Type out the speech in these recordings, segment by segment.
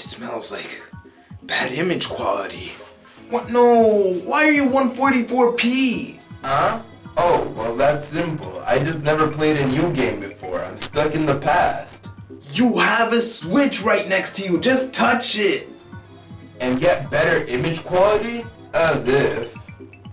This smells like bad image quality. What? No, why are you 144p? Huh? Oh, well that's simple. I just never played a new game before. I'm stuck in the past. You have a Switch right next to you, just touch it. And get better image quality? As if.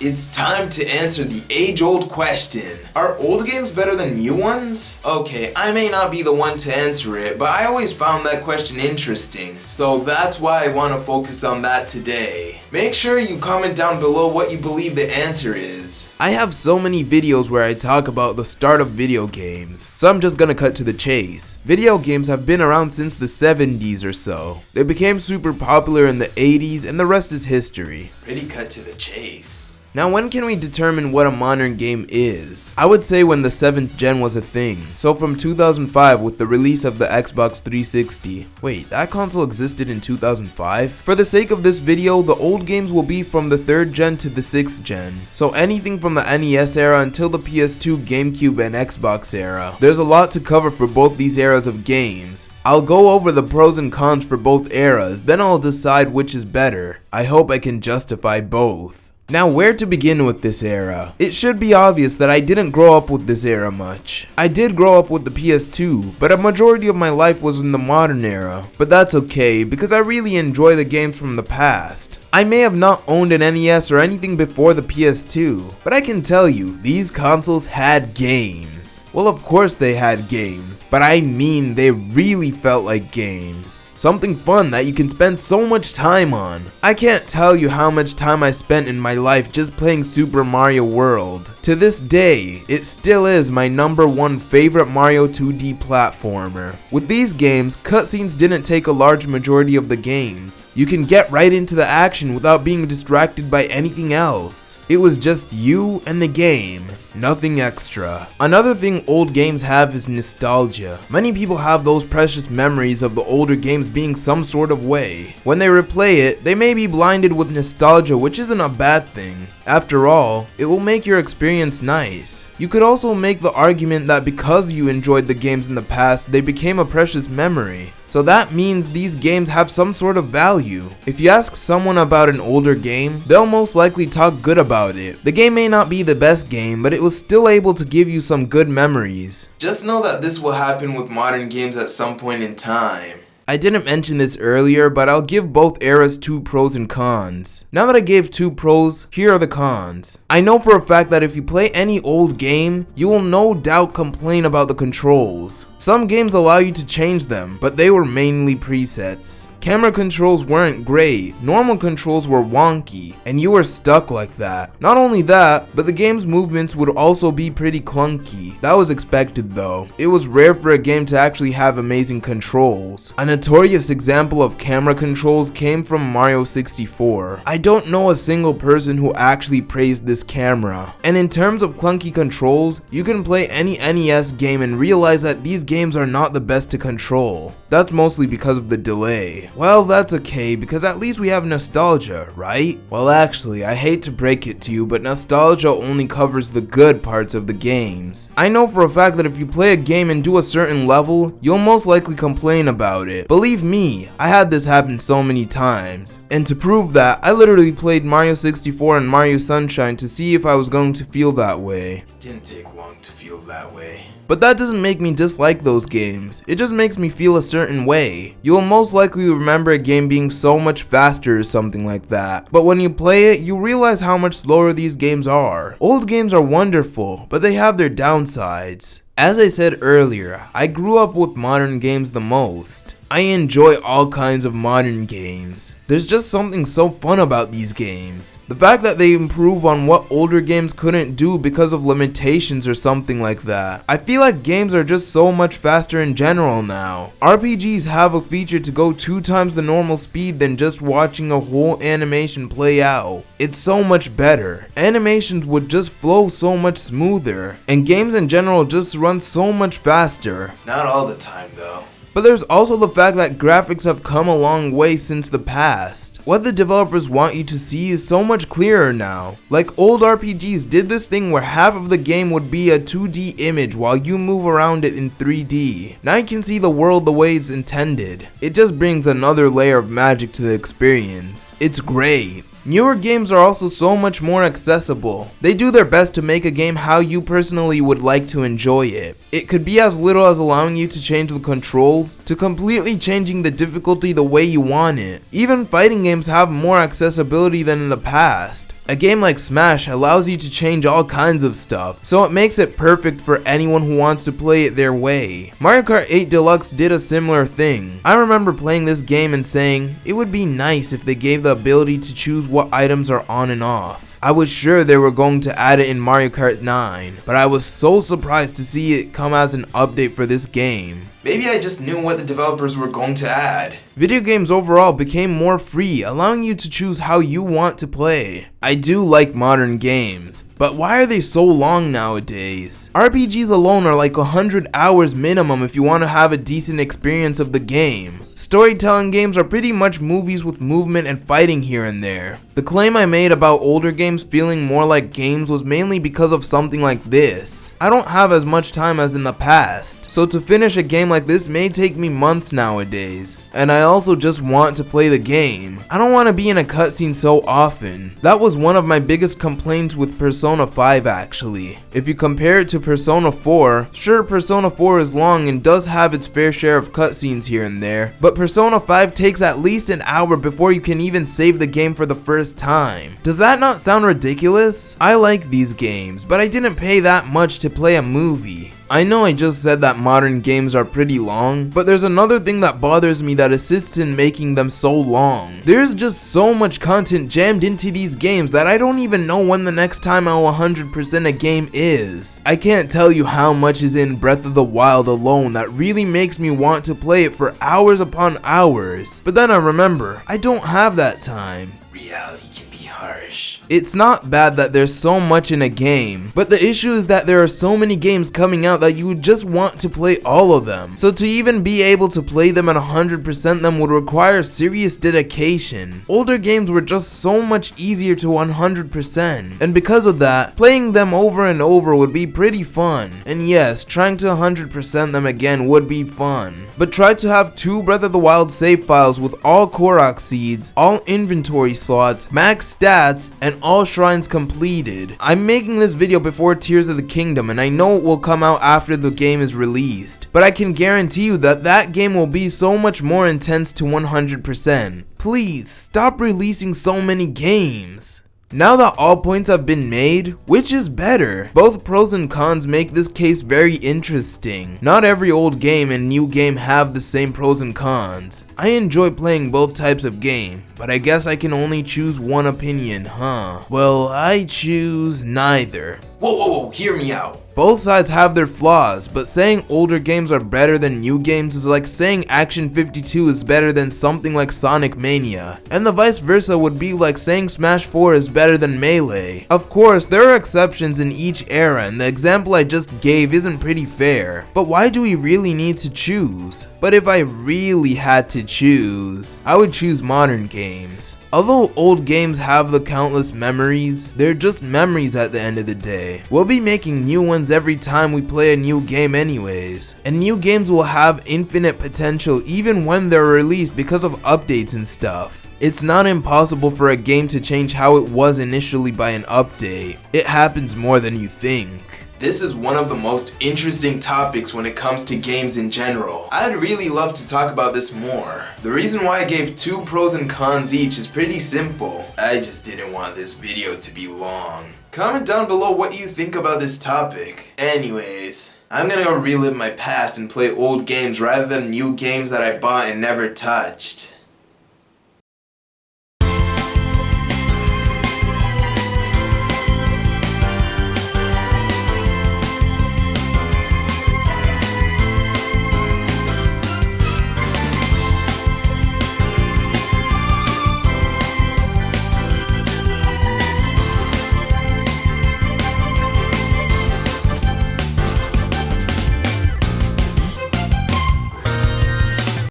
It's time to answer the age-old question. Are old games better than new ones? Okay, I may not be the one to answer it, but I always found that question interesting. So that's why I want to focus on that today. Make sure you comment down below what you believe the answer is. I have so many videos where I talk about the start of video games, so I'm just gonna cut to the chase. Video games have been around since the 70s or so. They became super popular in the 80s and the rest is history. Pretty cut to the chase. Now when can we determine what a modern game is? I would say when the 7th gen was a thing. So from 2005 with the release of the Xbox 360. Wait, that console existed in 2005? For the sake of this video, the old games will be from the 3rd gen to the 6th gen. So anything from the NES era until the PS2, GameCube, and Xbox era. There's a lot to cover for both these eras of games. I'll go over the pros and cons for both eras, then I'll decide which is better. I hope I can justify both. Now where to begin with this era? It should be obvious that I didn't grow up with this era much. I did grow up with the PS2, but a majority of my life was in the modern era. But that's okay, because I really enjoy the games from the past. I may have not owned an NES or anything before the PS2, but I can tell you, these consoles had games. Well, of course they had games, but I mean they really felt like games. Something fun that you can spend so much time on. I can't tell you how much time I spent in my life just playing Super Mario World. To this day, it still is my #1 favorite Mario 2D platformer. With these games, cutscenes didn't take a large majority of the games. You can get right into the action without being distracted by anything else. It was just you and the game, nothing extra. Another thing old games have is nostalgia. Many people have those precious memories of the older games being some sort of way. When they replay it, they may be blinded with nostalgia, which isn't a bad thing. After all, it will make your experience nice. You could also make the argument that because you enjoyed the games in the past, they became a precious memory. So that means these games have some sort of value. If you ask someone about an older game, they'll most likely talk good about it. The game may not be the best game, but it was still able to give you some good memories. Just know that this will happen with modern games at some point in time. I didn't mention this earlier, but I'll give both eras 2 pros and cons. Now that I gave 2 pros, here are the cons. I know for a fact that if you play any old game, you will no doubt complain about the controls. Some games allow you to change them, but they were mainly presets. Camera controls weren't great, normal controls were wonky, and you were stuck like that. Not only that, but the game's movements would also be pretty clunky. That was expected though. It was rare for a game to actually have amazing controls. A notorious example of camera controls came from Mario 64. I don't know a single person who actually praised this camera. And in terms of clunky controls, you can play any NES game and realize that these games are not the best to control. That's mostly because of the delay. Well, that's okay, because at least we have nostalgia, right? Well, actually, I hate to break it to you, but nostalgia only covers the good parts of the games. I know for a fact that if you play a game and do a certain level, you'll most likely complain about it. Believe me, I had this happen so many times. And to prove that, I literally played Mario 64 and Mario Sunshine to see if I was going to feel that way. It didn't take long to feel that way. But that doesn't make me dislike those games, it just makes me feel a certain way. You will most likely remember a game being so much faster or something like that, but when you play it, you realize how much slower these games are. Old games are wonderful, but they have their downsides. As I said earlier, I grew up with modern games the most. I enjoy all kinds of modern games. There's just something so fun about these games. The fact that they improve on what older games couldn't do because of limitations or something like that. I feel like games are just so much faster in general now. RPGs have a feature to go 2 times the normal speed than just watching a whole animation play out. It's so much better. Animations would just flow so much smoother, and games in general just run so much faster. Not all the time though. But there's also the fact that graphics have come a long way since the past. What the developers want you to see is so much clearer now. Like old RPGs did this thing where half of the game would be a 2D image while you move around it in 3D. Now you can see the world the way it's intended. It just brings another layer of magic to the experience. It's great. Newer games are also so much more accessible. They do their best to make a game how you personally would like to enjoy it. It could be as little as allowing you to change the controls, to completely changing the difficulty the way you want it. Even fighting games have more accessibility than in the past. A game like Smash allows you to change all kinds of stuff, so it makes it perfect for anyone who wants to play it their way. Mario Kart 8 Deluxe did a similar thing. I remember playing this game and saying, it would be nice if they gave the ability to choose what items are on and off. I was sure they were going to add it in Mario Kart 9, but I was so surprised to see it come as an update for this game. Maybe I just knew what the developers were going to add. Video games overall became more free, allowing you to choose how you want to play. I do like modern games, but why are they so long nowadays? RPGs alone are like 100 hours minimum if you want to have a decent experience of the game. Storytelling games are pretty much movies with movement and fighting here and there. The claim I made about older games feeling more like games was mainly because of something like this. I don't have as much time as in the past, so to finish a game like this may take me months nowadays. And I also just want to play the game. I don't want to be in a cutscene so often. That was one of my biggest complaints with Persona 5 actually. If you compare it to Persona 4, sure Persona 4 is long and does have its fair share of cutscenes here and there, but Persona 5 takes at least an hour before you can even save the game for the first time. Does that not sound ridiculous? I like these games, but I didn't pay that much to play a movie. I know I just said that modern games are pretty long, but there's another thing that bothers me that assists in making them so long. There's just so much content jammed into these games that I don't even know when the next time I'll 100% a game is. I can't tell you how much is in Breath of the Wild alone that really makes me want to play it for hours upon hours. But then I remember, I don't have that time. Reality can be harsh. It's not bad that there's so much in a game, but the issue is that there are so many games coming out that you would just want to play all of them. So to even be able to play them at 100% them would require serious dedication. Older games were just so much easier to 100%, and because of that, playing them over and over would be pretty fun. And yes, trying to 100% them again would be fun. But try to have 2 Breath of the Wild save files with all Korok seeds, all inventory slots, max stats, and all shrines completed. I'm making this video before Tears of the Kingdom and I know it will come out after the game is released, but I can guarantee you that that game will be so much more intense to 100%. Please, stop releasing so many games. Now that all points have been made, which is better? Both pros and cons make this case very interesting. Not every old game and new game have the same pros and cons. I enjoy playing both types of game, but I guess I can only choose one opinion, huh? Well, I choose neither. Whoa, hear me out. Both sides have their flaws, but saying older games are better than new games is like saying Action 52 is better than something like Sonic Mania, and the vice versa would be like saying Smash 4 is better than Melee. Of course, there are exceptions in each era, and the example I just gave isn't pretty fair, but why do we really need to choose? But if I really had to choose, I would choose modern games. Although old games have the countless memories, they're just memories at the end of the day. We'll be making new ones every time we play a new game anyways, and new games will have infinite potential even when they're released because of updates and stuff. It's not impossible for a game to change how it was initially by an update. It happens more than you think. This is one of the most interesting topics when it comes to games in general. I'd really love to talk about this more. The reason why I gave 2 pros and cons each is pretty simple. I just didn't want this video to be long. Comment down below what you think about this topic. Anyways, I'm gonna go relive my past and play old games rather than new games that I bought and never touched.